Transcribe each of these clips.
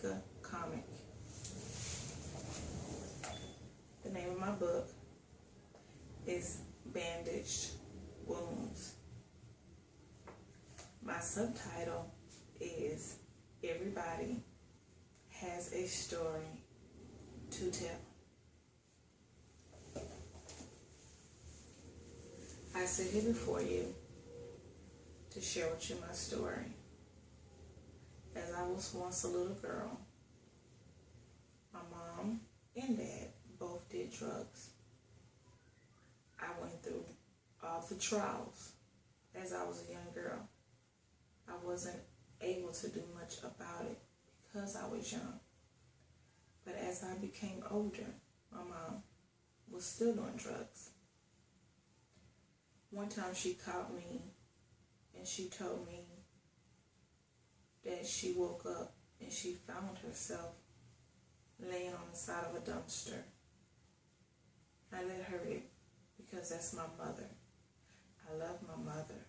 make a comic. The name of my book is Bandaged Wounds. My subtitle is Everybody Has a Story to Tell. I sit here before you to share with you my story. As I was once a little girl, my mom and dad both did drugs. I went through all the trials as I was a young girl. I wasn't able to do much about it because I was young. But as I became older, my mom was still doing drugs. One time she caught me and she told me that she woke up and she found herself laying on the side of a dumpster. I let her in because that's my mother. I love my mother,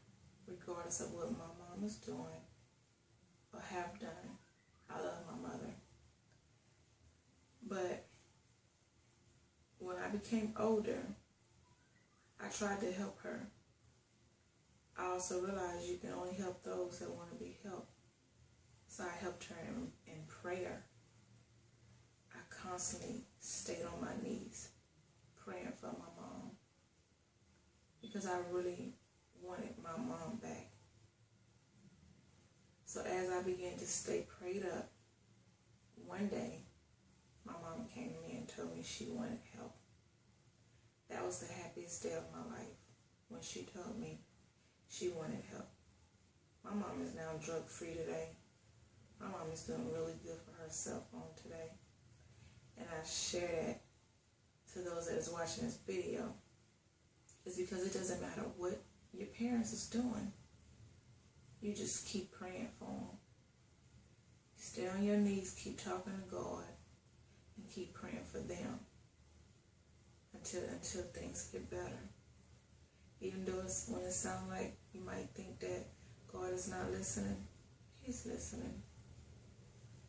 regardless of what my mom is doing or have done. I love my mother. But when I became older, I tried to help her. I also realized you can only help those that want to be helped. So I helped her in prayer. I constantly stayed on my knees praying for my mom because I really wanted my mom back. So as I began to stay prayed up, one day my mom came to me and told me she wanted help. That was the happiest day of my life when she told me she wanted help. My mom is now drug-free today. My mom is doing really good for herself on today. And I share that to those that is watching this video. It's because it doesn't matter what your parents is doing. You just keep praying for them. Stay on your knees, keep talking to God, and keep praying for them until things get better. Even though when it sounds like you might think that God is not listening, He's listening.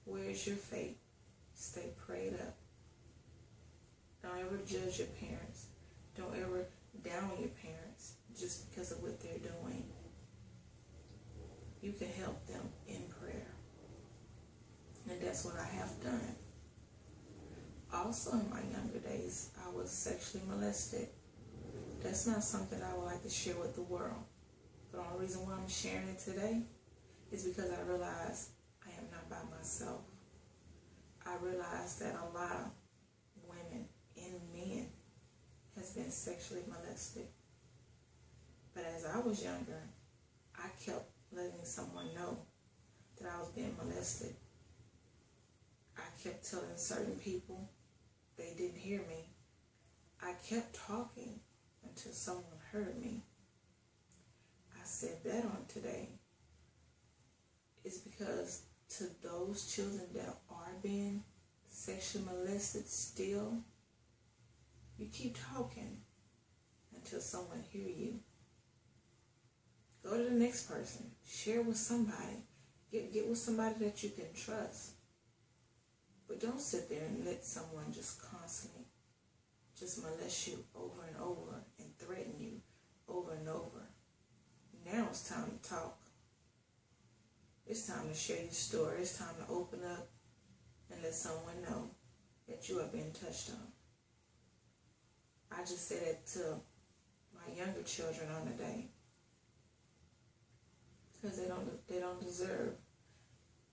Where's your faith? Stay prayed up. Don't ever judge your parents. Don't ever down your parents just because of what they're doing. You can help them in prayer. And that's what I have done. Also in my younger days, I was sexually molested. That's not something I would like to share with the world. The only reason why I'm sharing it today is because I realize I am not by myself. I realize that a lot of women and men has been sexually molested. But as I was younger, I kept letting someone know that I was being molested. I kept telling certain people they didn't hear me. I kept talking until someone heard me. I said that on today is because to those children that are being sexually molested still, you keep talking until someone hear you. Go to the next person. Share with somebody. Get with somebody that you can trust. But don't sit there and let someone just constantly just molest you over and over and threaten you over and over. Now it's time to talk. It's time to share your story. It's time to open up and let someone know that you are being touched on. I just said it to my younger children on the day because they don't deserve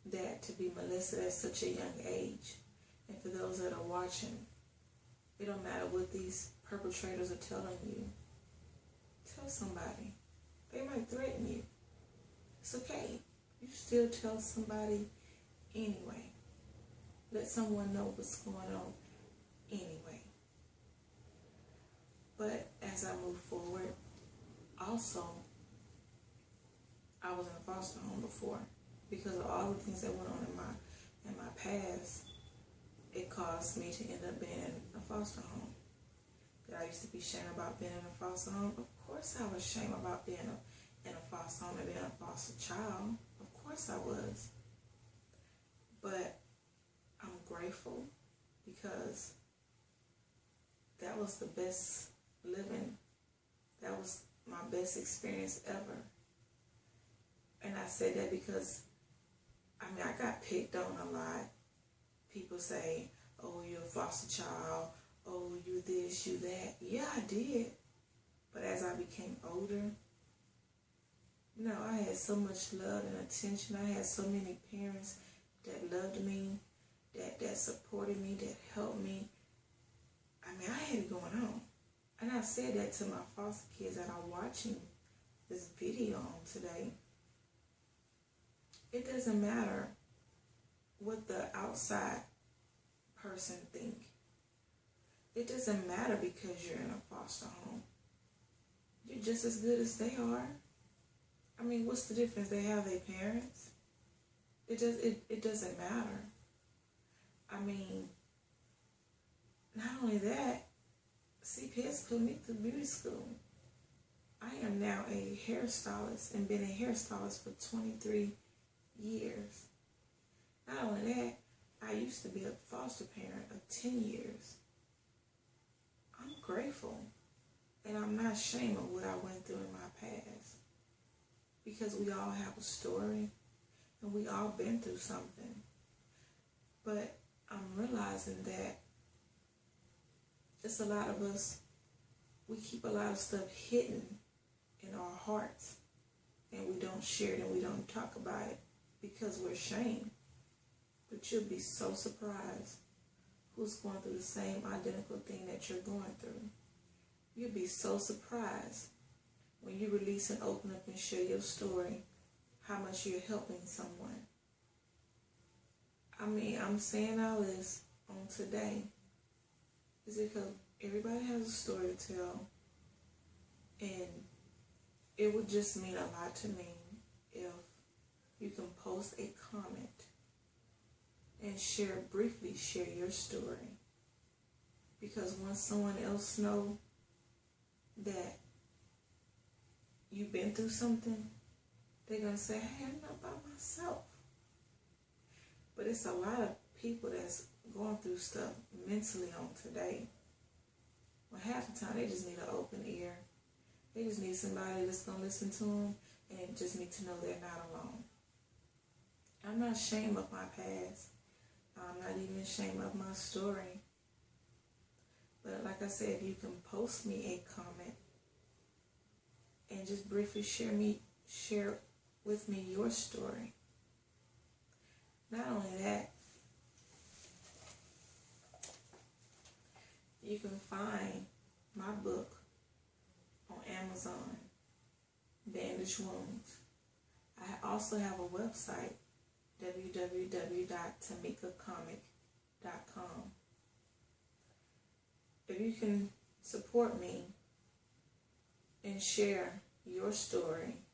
that to be molested at such a young age. And for those that are watching, it don't matter what these perpetrators are telling you. Tell somebody. They might threaten you. It's okay. You still tell somebody anyway. Let someone know what's going on anyway. But as I move forward, also, I was in a foster home before. Because of all the things that went on in my past, it caused me to end up being in a foster home. Did I used to be ashamed about being in a foster home? Of course I was ashamed about being in a foster home and being a foster child. Of course I was. But grateful because that was the best living. That was my best experience ever. And I say that because, I got picked on a lot. People say, oh, you're a foster child. Oh, you this, you that. Yeah, I did. But as I became older, I had so much love and attention. I had so many parents that loved me, that supported me, that helped me. I had it going on. And I said that to my foster kids that are watching this video on today. It doesn't matter what the outside person think. It doesn't matter because you're in a foster home. You're just as good as they are. What's the difference? They have their parents. It doesn't matter. Not only that, CPS put me through beauty school. I am now a hairstylist and been a hairstylist for 23 years. Not only that, I used to be a foster parent of 10 years. I'm grateful, and I'm not ashamed of what I went through in my past, because we all have a story and we all been through something. But I'm realizing that it's a lot of us, we keep a lot of stuff hidden in our hearts, and we don't share it and we don't talk about it because we're ashamed. But you'll be so surprised who's going through the same identical thing that you're going through. You'll be so surprised when you release and open up and share your story, how much you're helping someone. I'm saying all this on today is because everybody has a story to tell, and it would just mean a lot to me if you can post a comment and briefly share your story. Because once someone else knows that you've been through something, they're going to say, hey, I'm not by myself. But it's a lot of people that's going through stuff mentally on today. Well, half the time they just need an open ear. They just need somebody that's going to listen to them and just need to know they're not alone. I'm not ashamed of my past. I'm not even ashamed of my story. But like I said, if you can post me a comment and just briefly share with me your story. Not only that, you can find my book on Amazon, Bandage Wounds. I also have a website, www.tamikacomic.com. If you can support me and share your story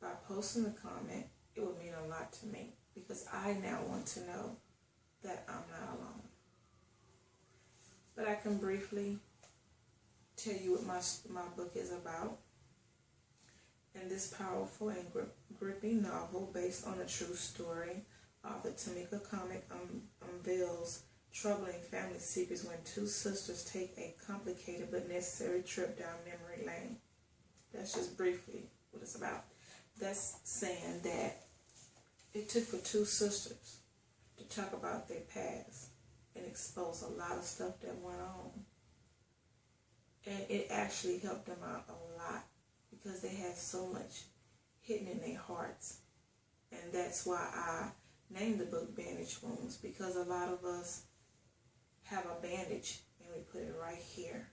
by posting a comment, it would mean a lot to me, because I now want to know that I'm not alone. But I can briefly tell you what my book is about. In this powerful and gripping novel based on a true story, author Tamika Comic unveils troubling family secrets when two sisters take a complicated but necessary trip down memory lane. That's just briefly what it's about. That's saying that it took for two sisters to talk about their past and expose a lot of stuff that went on. And it actually helped them out a lot, because they had so much hidden in their hearts. And that's why I named the book Bandage Wounds, because a lot of us have a bandage and we put it right here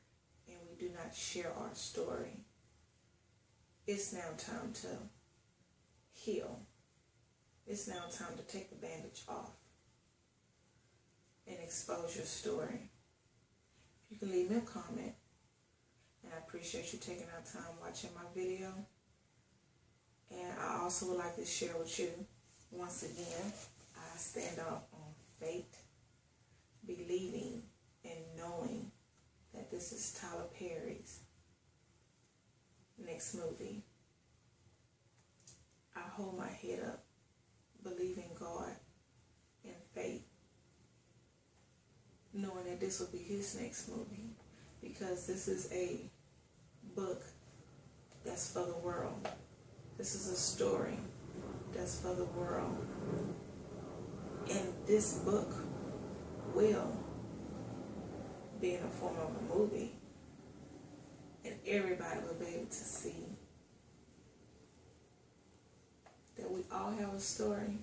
and we do not share our story. It's now time to heal. It's now time to take the bandage off and expose your story. You can leave me a comment, and I appreciate you taking our time watching my video. And I also would like to share with you, once again, I stand up on faith, believing and knowing that this is Tyler Perry's next movie. I hold my head up, believe in God and faith, knowing that this will be his next movie, because this is a book that's for the world. This is a story that's for the world. And this book will be in the form of a movie, and everybody will be able to see that we all have a story.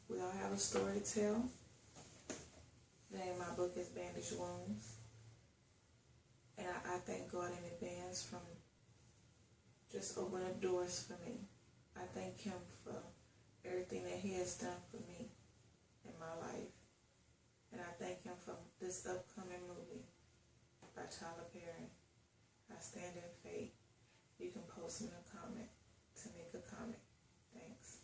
We all have a story to tell. The name of my book is Bandage Wounds. And I thank God in advance from just opening doors for me. I thank Him for everything that He has done for me in my life. And I thank Him for this upcoming movie by Tyler Perry. I stand in faith. You can post me a comment to make a comment. Thanks.